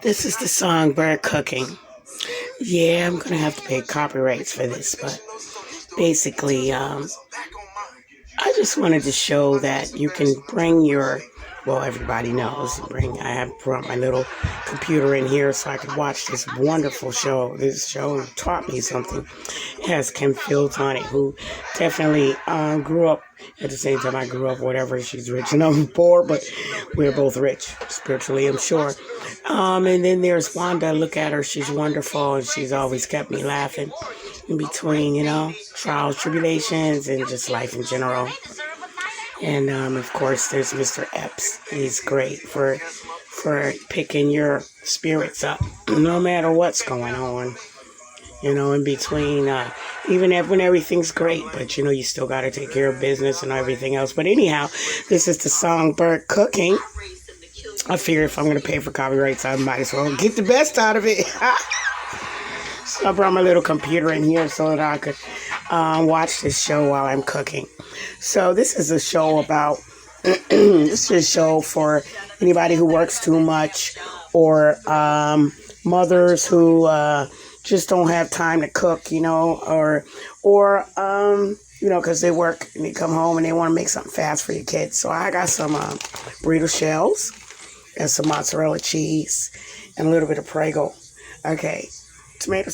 This is the song Bird Cooking. Yeah, I'm going to have to pay copyrights for this, but basically, I just wanted to show that you can bring your, well, everybody knows, I have brought my little computer in here so I could watch this wonderful show. This show taught me something. It has Kim Fields on it, who definitely grew up, at the same time I grew up, whatever, she's rich and I'm poor, but we're both rich, spiritually, I'm sure. And then there's Wanda. Look at her. She's wonderful, and she's always kept me laughing in between, trials, tribulations, and just life in general. And of course, there's Mr. Epps. He's great for picking your spirits up, no matter what's going on. In between, even when everything's great, but you still got to take care of business and everything else. But anyhow, this is the song Bird Cooking. I figure if I'm going to pay for copyrights, I might as well get the best out of it. So I brought my little computer in here so that I could watch this show while I'm cooking. So this is a show about, this is a show for anybody who works too much, or mothers who just don't have time to cook, or because they work and they come home and they want to make something fast for your kids. So I got some burrito shells and some mozzarella cheese and a little bit of Prego. Okay, tomato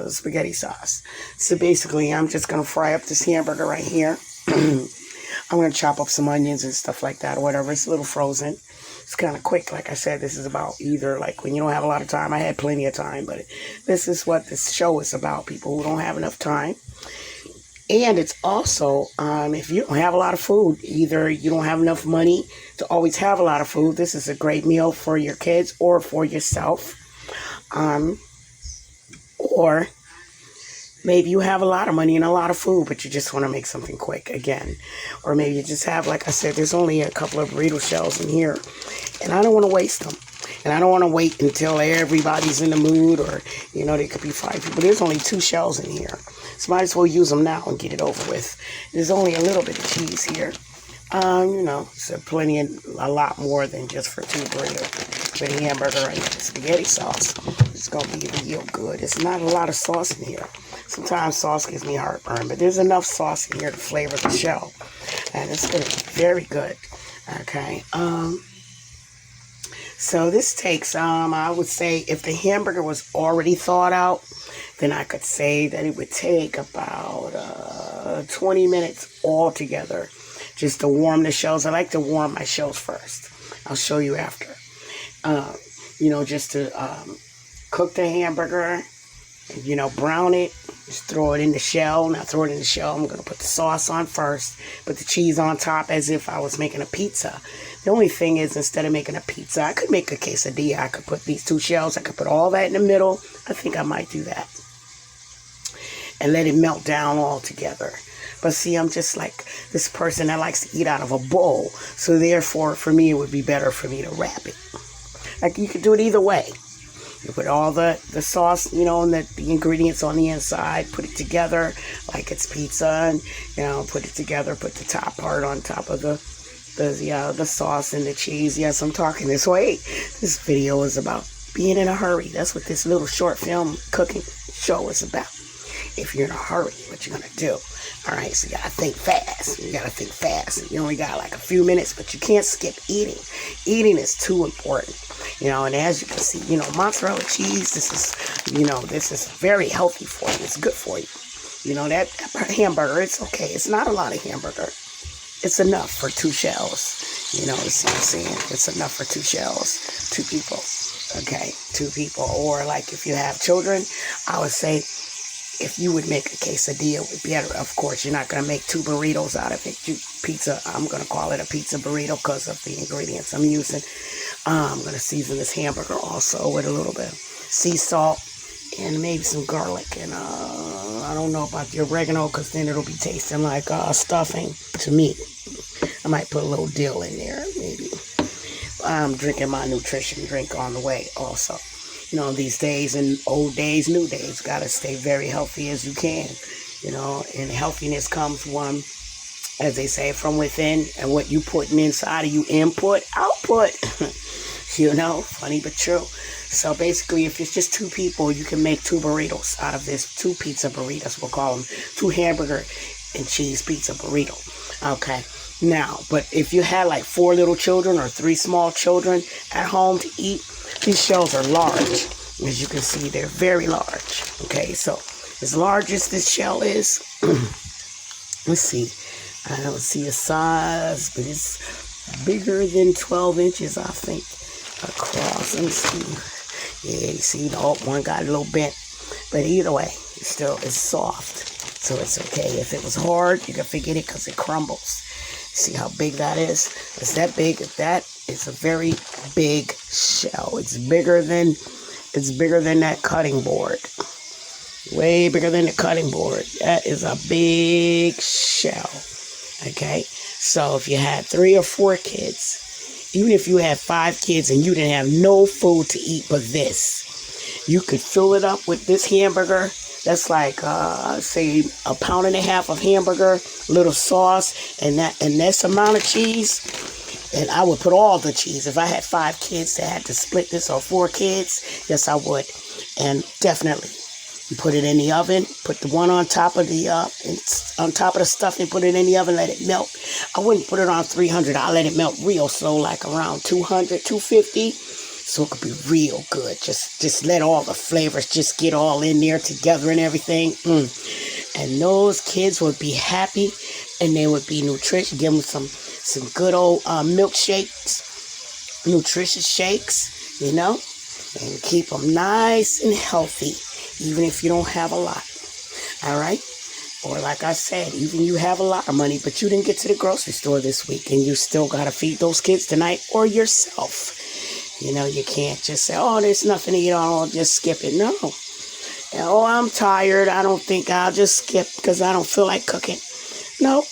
spaghetti sauce. So basically, I'm just going to fry up this hamburger right here. I'm going to chop up some onions and stuff like that or whatever. It's a little frozen. It's kind of quick. Like I said, this is about either like when you don't have a lot of time. I had plenty of time, but this is what this show is about. People who don't have enough time. And it's also, if you don't have a lot of food, either you don't have enough money to always have a lot of food, this is a great meal for your kids or for yourself. Or maybe you have a lot of money and a lot of food, but you just want to make something quick again. Or maybe you just have, like I said, there's only a couple of burrito shells in here, and I don't want to waste them. And I don't want to wait until everybody's in the mood, or, there could be 5 people. There's only 2 shells in here. So might as well use them now and get it over with. There's only a little bit of cheese here. So a lot more than just for 2 burritos. For the hamburger and the spaghetti sauce, it's going to be real good. It's not a lot of sauce in here. Sometimes sauce gives me heartburn, but there's enough sauce in here to flavor the shell. And it's going to be very good. Okay. So this takes, I would say, if the hamburger was already thawed out, then I could say that it would take about 20 minutes altogether just to warm the shells. I like to warm my shells first. I'll show you after. Just to cook the hamburger, brown it, just throw it in the shell. Now throw it in the shell. I'm going to put the sauce on first, put the cheese on top as if I was making a pizza. The only thing is, instead of making a pizza, I could make a quesadilla. I could put these 2 shells. I could put all that in the middle. I think I might do that. And let it melt down all together. But see, I'm just like this person that likes to eat out of a bowl. So therefore, for me, it would be better for me to wrap it. Like, you could do it either way. You put all the sauce, and the ingredients on the inside, put it together like it's pizza, and, put it together, put the top part on top of the sauce and the cheese. Yes, I'm talking this way. This video is about being in a hurry. That's what this little short film cooking show is about. If you're in a hurry, what you're going to do. All right, so you got to think fast. You only got like a few minutes, but you can't skip eating. Eating is too important. And as you can see, mozzarella cheese, this is very healthy for you. It's good for you. That hamburger, it's okay. It's not a lot of hamburger. It's enough for 2 shells. You see what I'm saying? It's enough for 2 shells. 2 people. Okay, 2 people. Or like if you have children, I would say if you would make a quesadilla, it would be better. Of course, you're not going to make 2 burritos out of it. Pizza, I'm going to call it a pizza burrito because of the ingredients I'm using. I'm going to season this hamburger also with a little bit of sea salt and maybe some garlic. And I don't know about the oregano because then it'll be tasting like stuffing to me. I might put a little dill in there, maybe. I'm drinking my nutrition drink on the way also. These days and old days, new days, got to stay very healthy as you can. And healthiness comes as they say, from within, and what you putting inside of you, input, output. You know, funny but true. So basically, if it's just two people, you can make two burritos out of this. Two pizza burritos, we'll call them. Two hamburger and cheese pizza burrito. Okay. Now, but if you had like 4 little children or 3 small children at home to eat, these shells are large. As you can see, they're very large. Okay, so as large as this shell is, let's see. I don't see a size, but it's bigger than 12 inches, I think, across. Let me see. Yeah, you see, one got a little bent. But either way, it's soft. So it's okay. If it was hard, you can forget it because it crumbles. See how big that is? It's that big. That is a very big shell. It's bigger than that cutting board. Way bigger than the cutting board. That is a big shell. Okay? So if you had 3 or 4 kids, even if you had 5 kids and you didn't have no food to eat but this, you could fill it up with this hamburger. That's like, say, 1.5 pounds of hamburger, a little sauce, and this amount of cheese. And I would put all the cheese. If I had 5 kids that had to split this, or 4 kids, yes, I would. And definitely, you put it in the oven. Put the one on top of the stuffing. Put it in the oven. Let it melt. I wouldn't put it on 300. I let it melt real slow, like around 200, 250. So it could be real good. Just let all the flavors just get all in there together and everything. And those kids would be happy, and they would be nutritious. Give them some good old milkshakes, nutritious shakes, you know, and keep them nice and healthy, even if you don't have a lot. All right? Or like I said, even you have a lot of money, but you didn't get to the grocery store this week, and you still got to feed those kids tonight or yourself. You know, you can't just say, oh, there's nothing to eat, I'll just skip it. No. Oh, I'm tired. I don't think I'll just skip because I don't feel like cooking. No.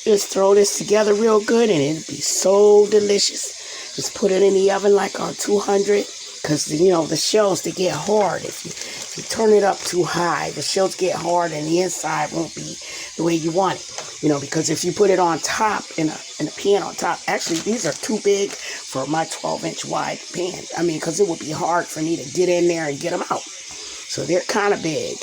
Just throw this together real good and it'll be so delicious. Just put it in the oven like on 200 because, you know, the shells, they get hard. If you turn it up too high, the shells get hard and the inside won't be the way you want it. You know, because if you put it on top in a pan on top, actually these are too big for my 12-inch wide pan. I mean, because it would be hard for me to get in there and get them out. So they're kind of big.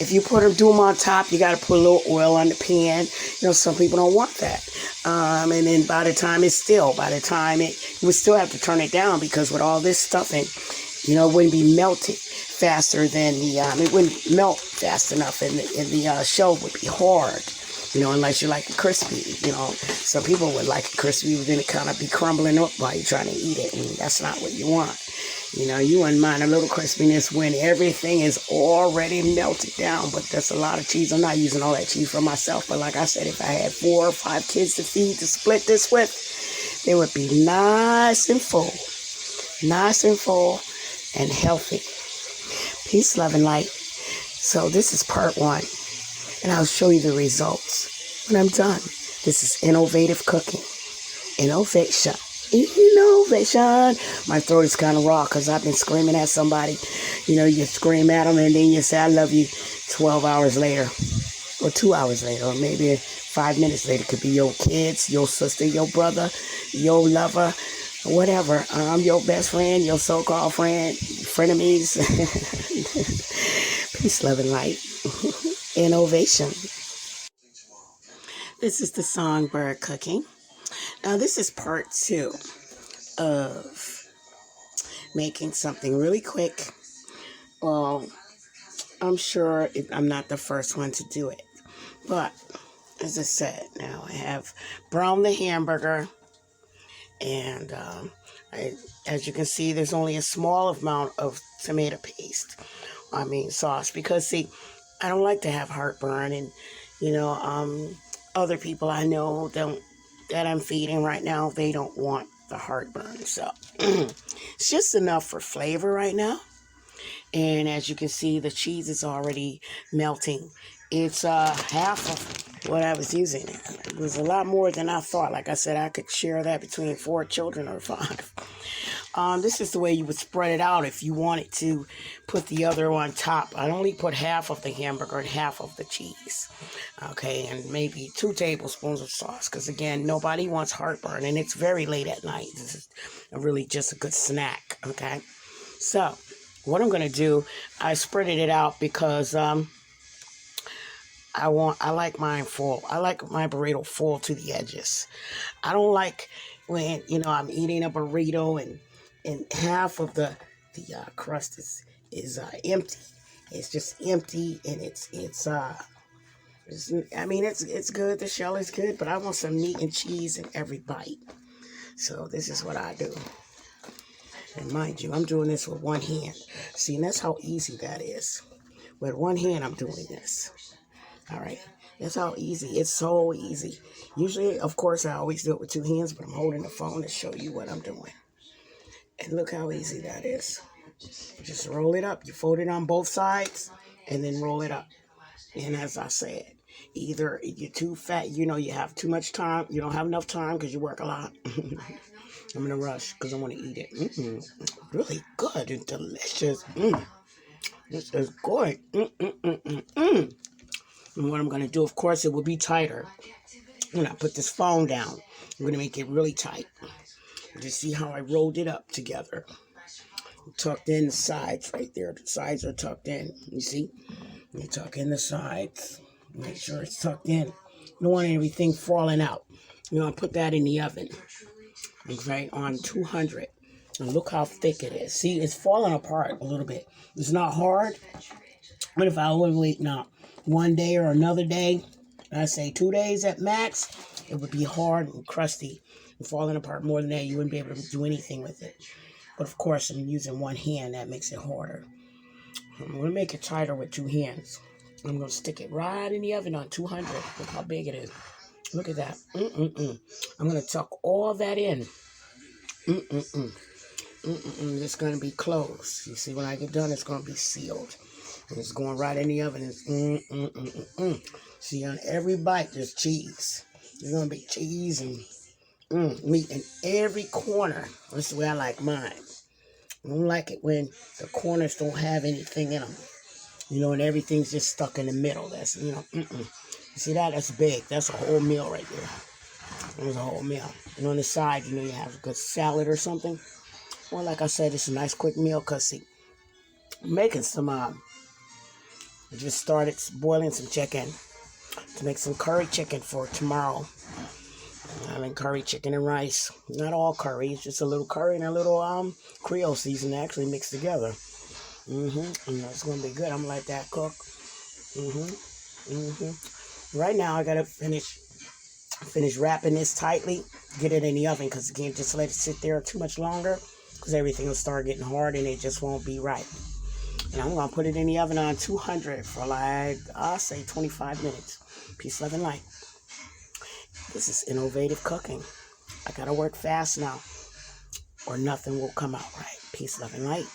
If you do them on top, you got to put a little oil on the pan. You know, some people don't want that. And then by the time you would still have to turn it down because with all this stuffing, you know, it wouldn't be melted faster than it wouldn't melt fast enough, and the shell would be hard. You know, unless you like it crispy. You know, some people would like it crispy, but then it kind of be crumbling up while you're trying to eat it, and that's not what you want. You know, you wouldn't mind a little crispiness when everything is already melted down, but that's a lot of cheese. I'm not using all that cheese for myself, but like I said, if I had 4 or 5 kids to feed to split this with, they would be nice and full and healthy. Peace, love, and light. So this is part 1, and I'll show you the results when I'm done. This is innovative cooking. Innovation. My throat is kind of raw because I've been screaming at somebody. You know, you scream at them and then you say, I love you 12 hours later or 2 hours later or maybe 5 minutes later. It could be your kids, your sister, your brother, your lover, whatever. I'm your best friend, your so-called friend, frenemies. Peace, love, and light. Innovation. This is the songbird cooking. Now, this is part 2 of making something really quick. Well, I'm sure I'm not the first one to do it. But, as I said, now I have browned the hamburger. And as you can see, there's only a small amount of tomato paste. Sauce. Because, see, I don't like to have heartburn. And, you know, other people I know that I'm feeding right now, they don't want the heartburn. So it's just enough for flavor right now. And as you can see, the cheese is already melting. It's half of what I was using. It was a lot more than I thought. Like I said, I could share that between 4 children or 5. This is the way you would spread it out if you wanted to put the other on top. I only put half of the hamburger and half of the cheese. Okay, and maybe 2 tablespoons of sauce, because again, nobody wants heartburn, and it's very late at night. This is really just a good snack. Okay, so what I'm going to do, I spreaded it out because I like mine full. I like my burrito full to the edges. I don't like when, I'm eating a burrito and half of the crust is empty. It's just empty, and it's good. The shell is good, but I want some meat and cheese in every bite. So this is what I do. And mind you, I'm doing this with one hand. See, and that's how easy that is. With one hand, I'm doing this. All right, that's how easy. It's so easy. Usually, of course, I always do it with 2 hands, but I'm holding the phone to show you what I'm doing. And look how easy that is. Just roll it up. You fold it on both sides and then roll it up. And as I said, either you're too fat, you have too much time. You don't have enough time because you work a lot. I'm in a rush because I want to eat it. Really good and delicious. This is good. And what I'm going to do, of course, it will be tighter. When I put this phone down, I'm going to make it really tight. Just see how I rolled it up together. Tucked in the sides right there. The sides are tucked in. You see? You tuck in the sides. Make sure it's tucked in. You don't want everything falling out. I put that in the oven. Okay, on 200. And look how thick it is. See, it's falling apart a little bit. It's not hard. But if I would wait now 1 day or another day, I say 2 days at max, it would be hard and crusty and falling apart more than that. You wouldn't be able to do anything with it. But of course, I'm using one hand. That makes it harder. I'm going to make it tighter with 2 hands. I'm going to stick it right in the oven on 200. Look how big it is. Look at that. I'm going to tuck all that in. It's going to be closed. You see, when I get done, it's going to be sealed. And it's going right in the oven. See, on every bite, there's cheese. There's going to be cheese and meat in every corner. That's the way I like mine. I don't like it when the corners don't have anything in them. And everything's just stuck in the middle. That's, You see that? That's big. That's a whole meal right there. There's a whole meal. And on the side, you have a good salad or something. Well, like I said, it's a nice quick meal because, see, I'm making some, I just started boiling some chicken to make some curry chicken for tomorrow. I'm having curry chicken and rice. Not all curry. It's just a little curry and a little Creole seasoning actually mixed together. And it's going to be good. I'm going to let that cook. Right now, I got to finish wrapping this tightly. Get it in the oven because, again, just let it sit there too much longer because everything will start getting hard and it just won't be right. And I'm going to put it in the oven on 200 for I'll say 25 minutes. Peace, love, and light. This is innovative cooking. I got to work fast now or nothing will come out right. Peace, love, and light.